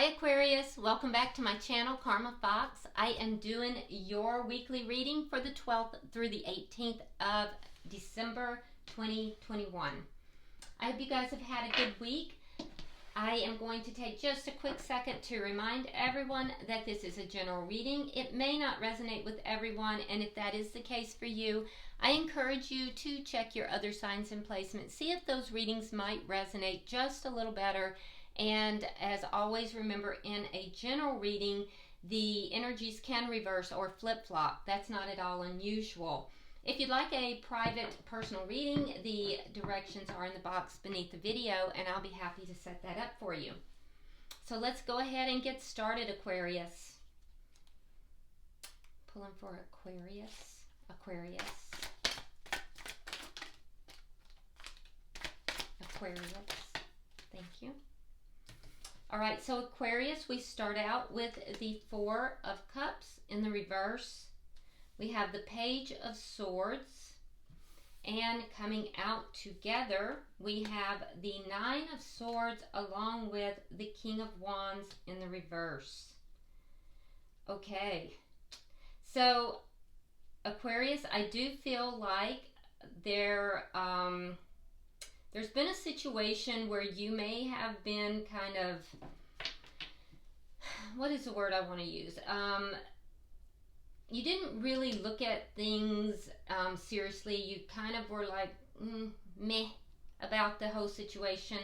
Hi Aquarius, welcome back to my channel, Karma Fox. I am doing your weekly reading for the 12th through the 18th of December 2021. I hope you guys have had a good week. I am going to take just a quick second to remind everyone that this is a general reading. It may not resonate with everyone, and if that is the case for you, I encourage you to check your other signs and placements. See if those readings might resonate just a little better. And as always, remember, in a general reading, the energies can reverse or flip-flop. That's not at all unusual. If you'd like a private personal reading, the directions are in the box beneath the video, and I'll be happy to set that up for you. So let's go ahead and get started, Aquarius. Pulling for Aquarius. Aquarius. Thank you. All right, so Aquarius, we start out with the Four of Cups in the reverse. We have the Page of Swords, and coming out together, we have the Nine of Swords along with the King of Wands in the reverse. Okay, so Aquarius, I do feel like there's been a situation where you may have been kind of, what is the word I want to use? You didn't really look at things seriously. You kind of were like, meh about the whole situation.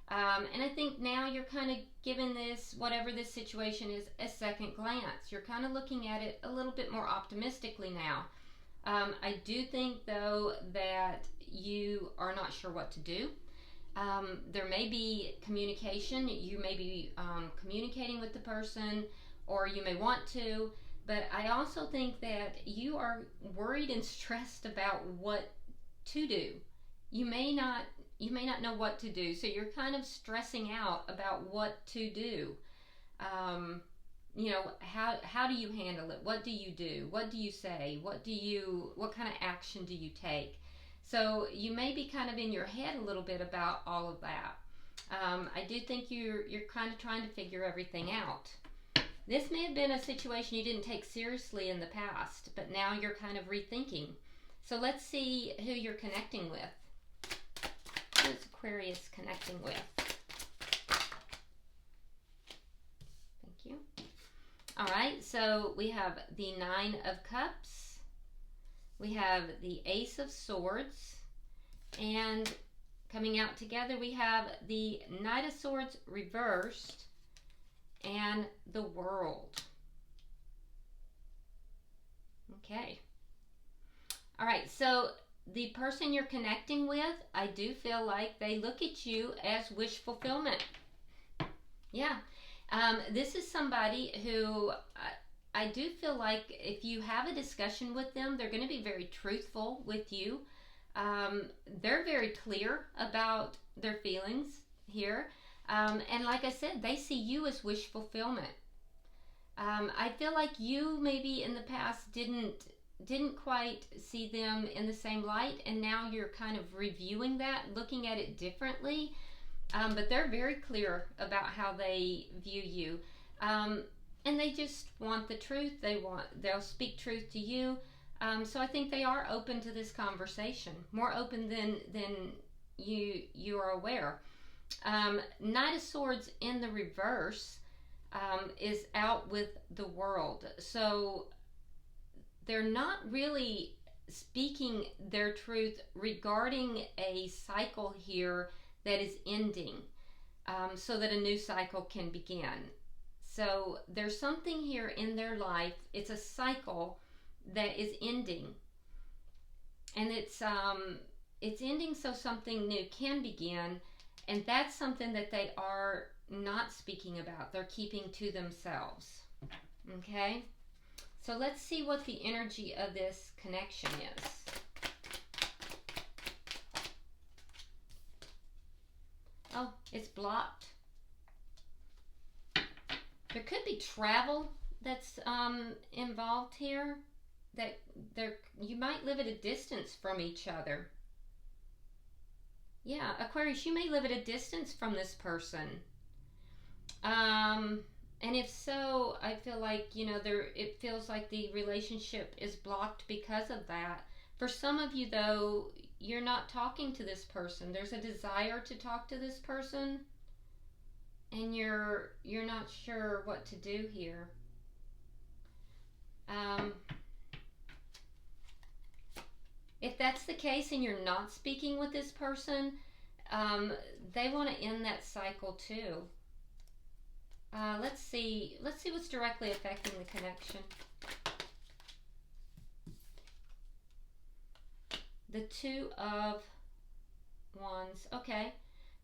And I think now you're kind of giving this, whatever this situation is, a second glance. You're kind of looking at it a little bit more optimistically now. I do think, though, that you are not sure what to do. There may be communication. You may be communicating with the person, or you may want to, but I also think that you are worried and stressed about what to do. You may not know what to do, so you're kind of stressing out about what to do. You know, how do you handle it? What do you do? What do you say? What kind of action do you take? So you may be kind of in your head a little bit about all of that. I do think you're kind of trying to figure everything out. This may have been a situation you didn't take seriously in the past, but now you're kind of rethinking. So let's see who you're connecting with. Who is Aquarius connecting with? Thank you. All right, so we have the Nine of Cups. We have the Ace of Swords. And coming out together, we have the Knight of Swords reversed and the World. Okay. All right, so the person you're connecting with, I do feel like they look at you as wish fulfillment. Yeah. This is somebody who I do feel like if you have a discussion with them, they're going to be very truthful with you. They're very clear about their feelings here. And like I said, they see you as wish fulfillment. I feel like you maybe in the past didn't quite see them in the same light, and now you're kind of reviewing that, looking at it differently. But they're very clear about how they view you. And they just want the truth. They'll speak truth to you. So I think they are open to this conversation, more open than you are aware. Knight of Swords in the reverse is out with the World. So they're not really speaking their truth regarding a cycle here that is ending, so that a new cycle can begin. So there's something here in their life. It's a cycle that is ending, and it's ending so something new can begin, and that's something that they are not speaking about. They're keeping to themselves. Okay, so let's see what the energy of this connection is. Oh, it's blocked. There could be travel that's involved here. That you might live at a distance from each other. Yeah, Aquarius, you may live at a distance from this person. And if so, I feel like, you know, it feels like the relationship is blocked because of that. For some of you, though, you're not talking to this person. There's a desire to talk to this person, and you're not sure what to do here. If that's the case and you're not speaking with this person, they want to end that cycle too. Let's see what's directly affecting the connection. The Two of Wands. Okay,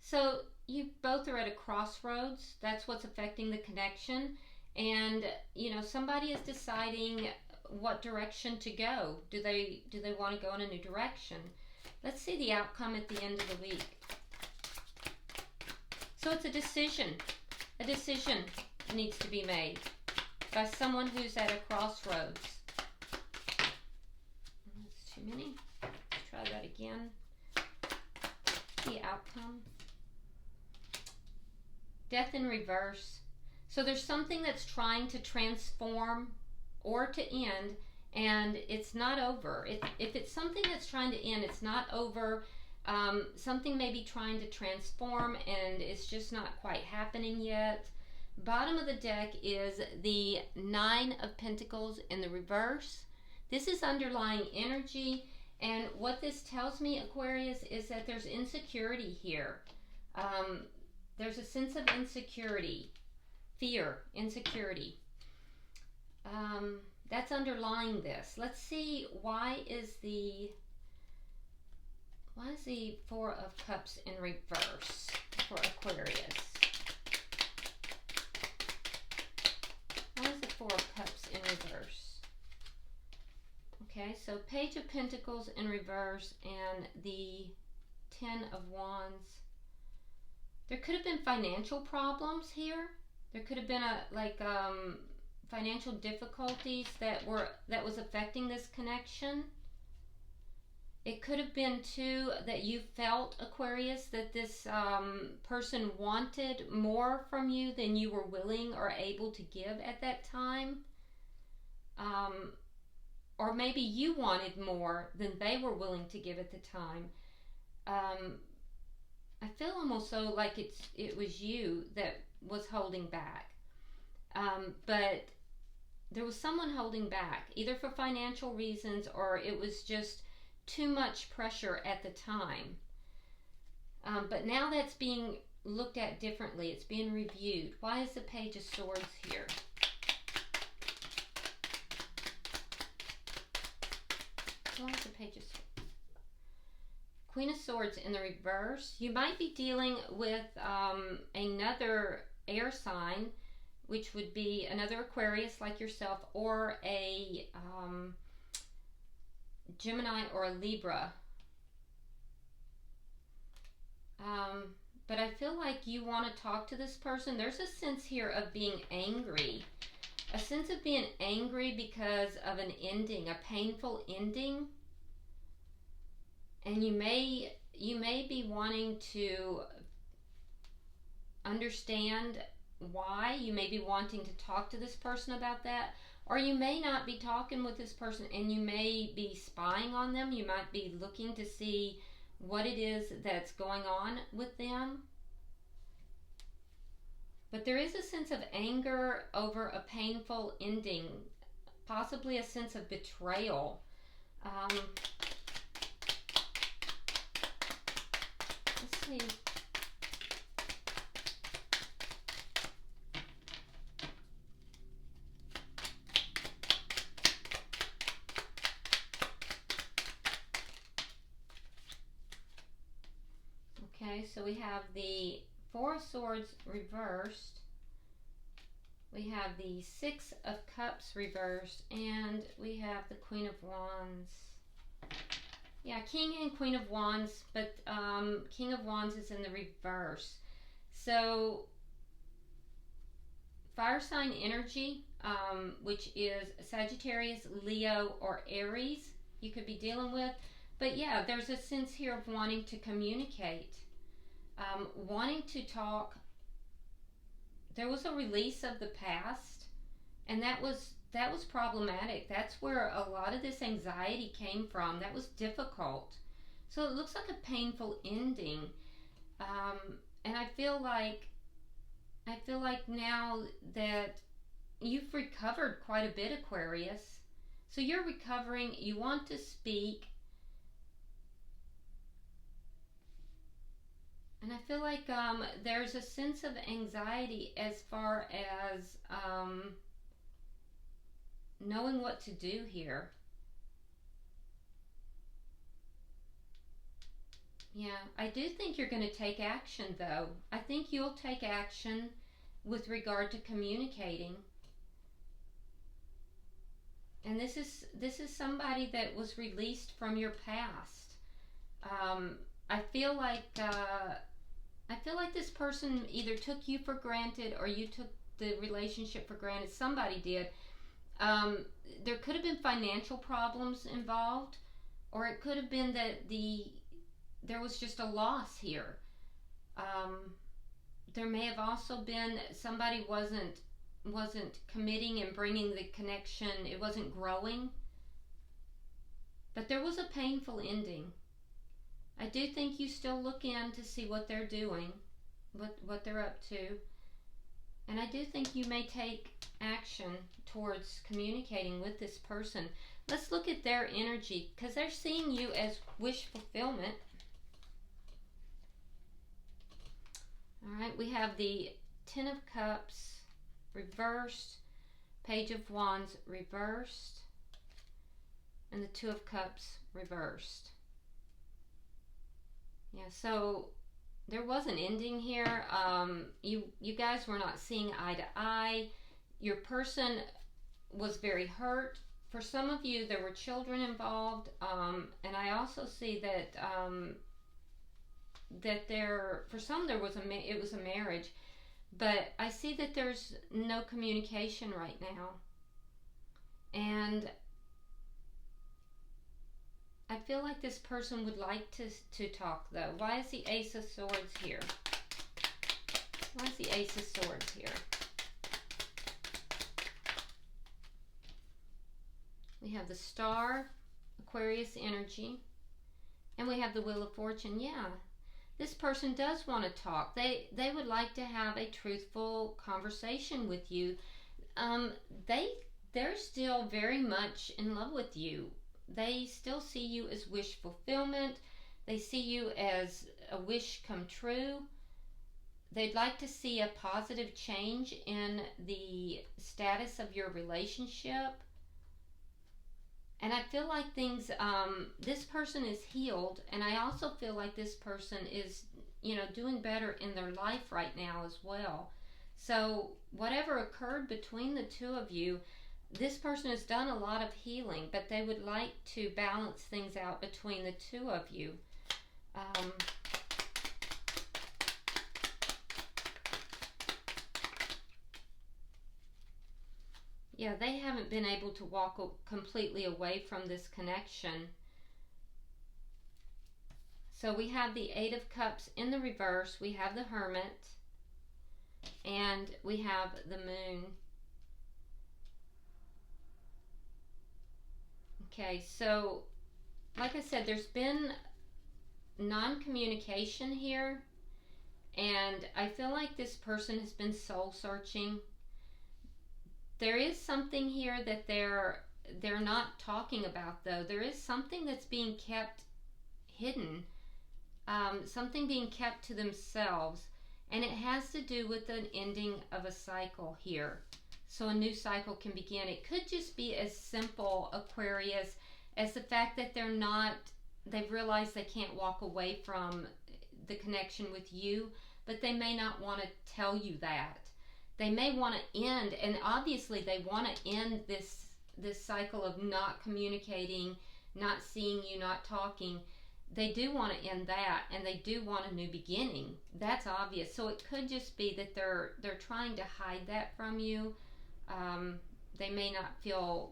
so you both are at a crossroads. That's what's affecting the connection. And, you know, somebody is deciding what direction to go. Do they want to go in a new direction? Let's see the outcome at the end of the week. So it's a decision. A decision needs to be made by someone who's at a crossroads. That's too many. Let's try that again. The outcome. Death in reverse. So there's something that's trying to transform or to end, and it's not over. If it's something that's trying to end, it's not over. Something may be trying to transform, and it's just not quite happening yet. Bottom of the deck is the Nine of Pentacles in the reverse. This is underlying energy, and what this tells me, Aquarius, is that there's insecurity here. There's a sense of insecurity. Fear, insecurity. That's underlying this. Let's see, why is the Four of Cups in reverse for Aquarius? Why is the Four of Cups in reverse? Okay, so Page of Pentacles in reverse and the Ten of Wands. There could have been financial problems here. There could have been financial difficulties that was affecting this connection. It could have been too that you felt, Aquarius, that this person wanted more from you than you were willing or able to give at that time. Or maybe you wanted more than they were willing to give at the time. I feel almost so like it was you that was holding back. But there was someone holding back, either for financial reasons or it was just too much pressure at the time. But now that's being looked at differently. It's being reviewed. Why is the Page of Swords here? Why is the Page of Swords? Queen of Swords in the reverse. You might be dealing with another air sign, which would be another Aquarius like yourself, or a Gemini or a Libra. But I feel like you want to talk to this person. There's a sense here of being angry. A sense of being angry because of an ending, a painful ending. And you may be wanting to understand why. You may be wanting to talk to this person about that. Or you may not be talking with this person and you may be spying on them. You might be looking to see what it is that's going on with them. But there is a sense of anger over a painful ending, possibly a sense of betrayal. Let's see. Okay, so we have the Four of Swords reversed. We have the Six of Cups reversed, and we have the Queen of Wands. Yeah, King and Queen of Wands, but King of Wands is in the reverse. So, fire sign energy, which is Sagittarius, Leo, or Aries, you could be dealing with. But yeah, there's a sense here of wanting to communicate, wanting to talk. there was a release of the past, and that was problematic. That's where a lot of this anxiety came from. That was difficult. So it looks like a painful ending. And I feel like now that you've recovered quite a bit, Aquarius. So you're recovering, you want to speak. And I feel like there's a sense of anxiety as far as knowing what to do here. Yeah, I do think you're going to take action, though. I think you'll take action with regard to communicating. And this is somebody that was released from your past. I feel like this person either took you for granted or you took the relationship for granted. Somebody did. There could have been financial problems involved, or it could have been that there was just a loss here. There may have also been somebody wasn't committing and bringing the connection. It wasn't growing. But there was a painful ending. I do think you still look in to see what they're doing, what they're up to. And I do think you may take action towards communicating with this person. Let's look at their energy, because they're seeing you as wish fulfillment. All right, we have the Ten of Cups reversed, Page of Wands reversed, and the Two of Cups reversed. Yeah, so there was an ending here. You guys were not seeing eye to eye. Your person was very hurt. For some of you, there were children involved, and I also see that for some it was a marriage, but I see that there's no communication right now, and I feel like this person would like to talk, though. Why is the Ace of Swords here? Why is the Ace of Swords here? We have the Star, Aquarius energy, and we have the Wheel of Fortune. Yeah, this person does want to talk. They would like to have a truthful conversation with you. They're still very much in love with you. They still see you as wish fulfillment. They see you as a wish come true. They'd like to see a positive change in the status of your relationship. And I feel like this person is healed, and I also feel like this person is, doing better in their life right now as well. So whatever occurred between the two of you, this person has done a lot of healing, but they would like to balance things out between the two of you. Yeah, they haven't been able to walk completely away from this connection. So we have the Eight of Cups in the reverse, we have the Hermit, and we have the Moon. Okay, so like I said, there's been non-communication here, and I feel like this person has been soul searching. There is something here that they're not talking about, though. There is something that's being kept hidden, something being kept to themselves, and it has to do with an ending of a cycle here. So a new cycle can begin. It could just be as simple, Aquarius, as the fact that they've realized they can't walk away from the connection with you, but they may not want to tell you that. They may want to end, and obviously they want to end this cycle of not communicating, not seeing you, not talking. They do want to end that, and they do want a new beginning. That's obvious. So it could just be that they're trying to hide that from you. They may not feel,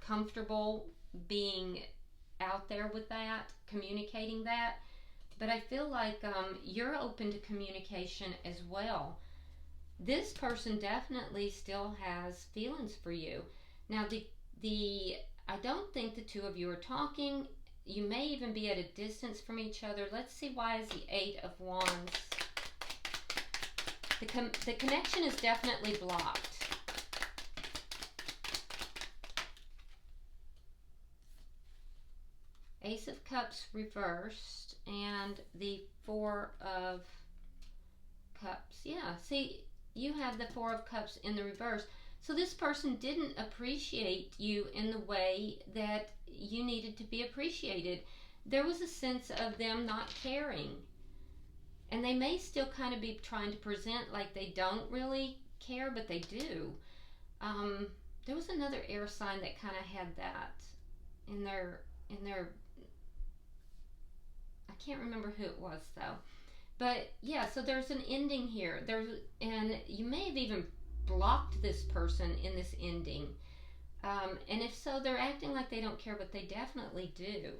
comfortable being out there with that, communicating that. but I feel like you're open to communication as well. This person definitely still has feelings for you. Now, the I don't think the two of you are talking. You may even be at a distance from each other. Let's see, why is the Eight of Wands? The connection is definitely blocked. Ace of Cups reversed and the Four of Cups. Yeah, see, you have the Four of Cups in the reverse. So this person didn't appreciate you in the way that you needed to be appreciated. There was a sense of them not caring. And they may still kind of be trying to present like they don't really care, but they do. There was another air sign that kind of had that in their I can't remember who it was though. But yeah, so there's an ending here. And you may have even blocked this person in this ending. And if so, they're acting like they don't care, but they definitely do.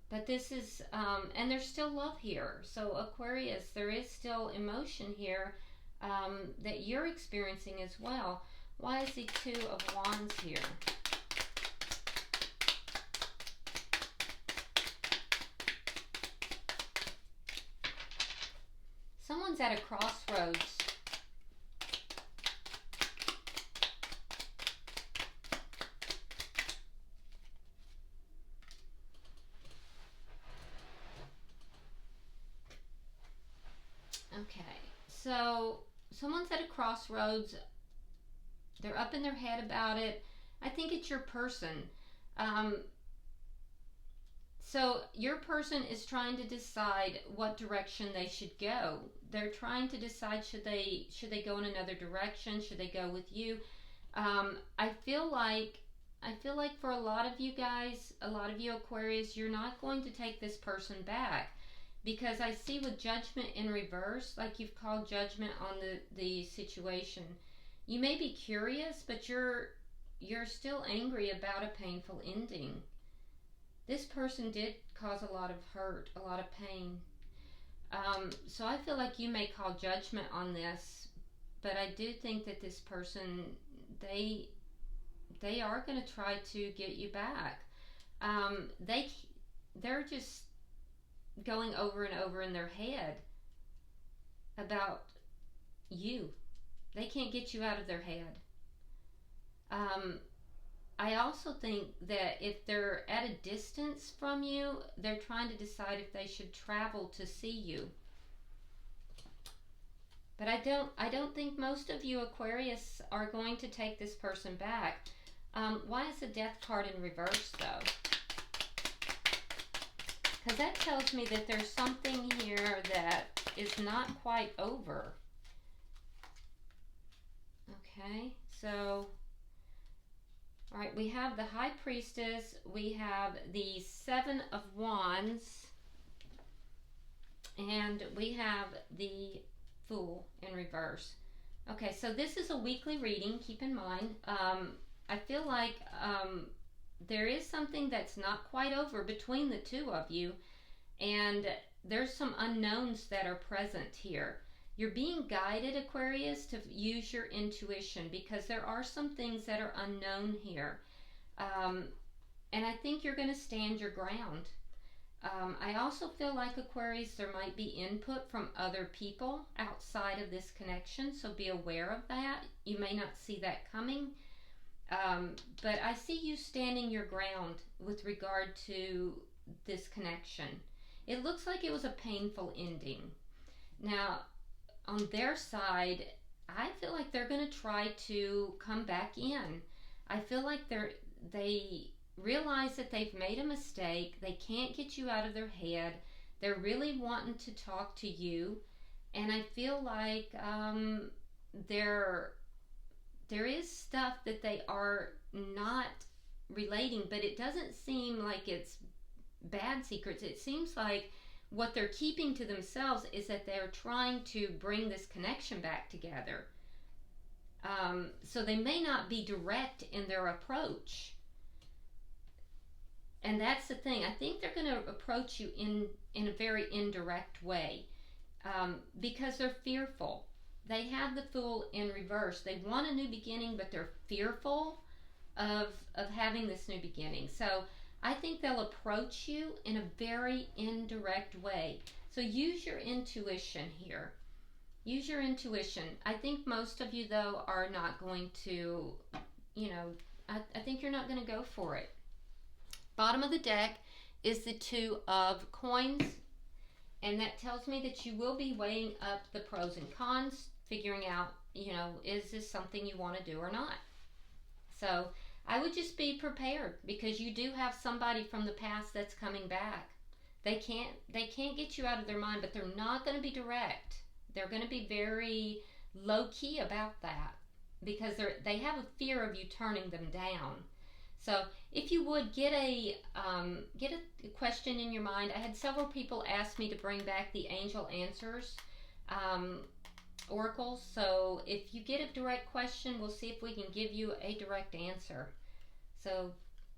But this is, and there's still love here. So Aquarius, there is still emotion here that you're experiencing as well. Why is the Two of Wands here? Someone's at a crossroads. Okay, so someone's at a crossroads. They're up in their head about it. I think it's your person. So your person is trying to decide what direction they should go. They're trying to decide, should they go in another direction? Should they go with you? I feel like for a lot of you guys, a lot of you Aquarius, you're not going to take this person back, because I see with Judgment in reverse, like you've called judgment on the situation. You may be curious, but you're still angry about a painful ending. This person did cause a lot of hurt, a lot of pain. So I feel like you may call judgment on this, but I do think that this person, they are going to try to get you back. They're just going over and over in their head about you. They can't get you out of their head. I also think that if they're at a distance from you, they're trying to decide if they should travel to see you. But I don't think most of you Aquarius are going to take this person back. Why is the Death card in reverse though? Because that tells me that there's something here that is not quite over. Okay, so all right, we have the High Priestess, we have the Seven of Wands, and we have the Fool in reverse. Okay, so this is a weekly reading, keep in mind. I feel like there is something that's not quite over between the two of you, and there's some unknowns that are present here. You're being guided, Aquarius, to use your intuition, because there are some things that are unknown here. And I think you're going to stand your ground. I also feel like, Aquarius, there might be input from other people outside of this connection, so be aware of that. You may not see that coming. But I see you standing your ground with regard to this connection. It looks like it was a painful ending. Now, on their side, I feel like they're going to try to come back in. I feel like they realize that they've made a mistake. They can't get you out of their head. They're really wanting to talk to you. And I feel like there is stuff that they are not relating, but it doesn't seem like it's bad secrets. It seems like what they're keeping to themselves is that they're trying to bring this connection back together. So they may not be direct in their approach. And that's the thing. I think they're going to approach you in a very indirect way, because they're fearful. They have the Fool in reverse. They want a new beginning, but they're fearful of having this new beginning. So I think they'll approach you in a very indirect way. So use your intuition here. Use your intuition. I think most of you, though, are not going to, I think you're not going to go for it. Bottom of the deck is the Two of Coins, and that tells me that you will be weighing up the pros and cons, figuring out, is this something you want to do or not? So I would just be prepared, because you do have somebody from the past that's coming back. They can't get you out of their mind, but they're not going to be direct. They're going to be very low key about that, because they have a fear of you turning them down. So if you would get a question in your mind. I had several people ask me to bring back the Angel Answers oracles. So if you get a direct question, we'll see if we can give you a direct answer. So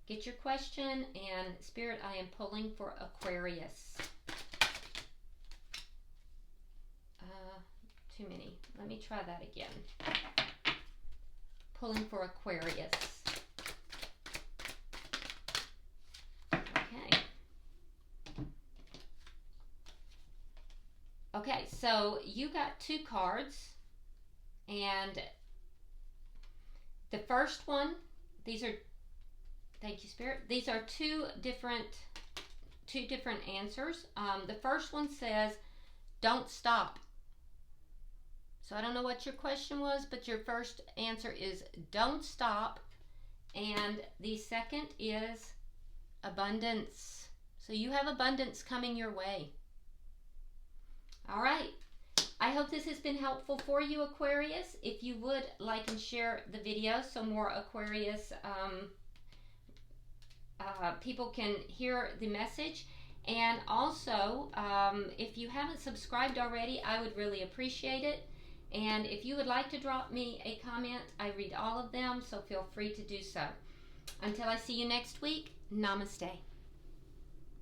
get your question, and Spirit, I am pulling for Aquarius. Too many. Let me try that again. Pulling for Aquarius. Okay, so you got 2 cards, and the first one, thank you, Spirit, these are two different answers. The first one says, don't stop. So I don't know what your question was, but your first answer is don't stop, and the second is abundance. So you have abundance coming your way. All right. I hope this has been helpful for you, Aquarius. If you would like and share the video so more Aquarius people can hear the message. And also, if you haven't subscribed already, I would really appreciate it. And if you would like to drop me a comment, I read all of them, so feel free to do so. Until I see you next week, namaste.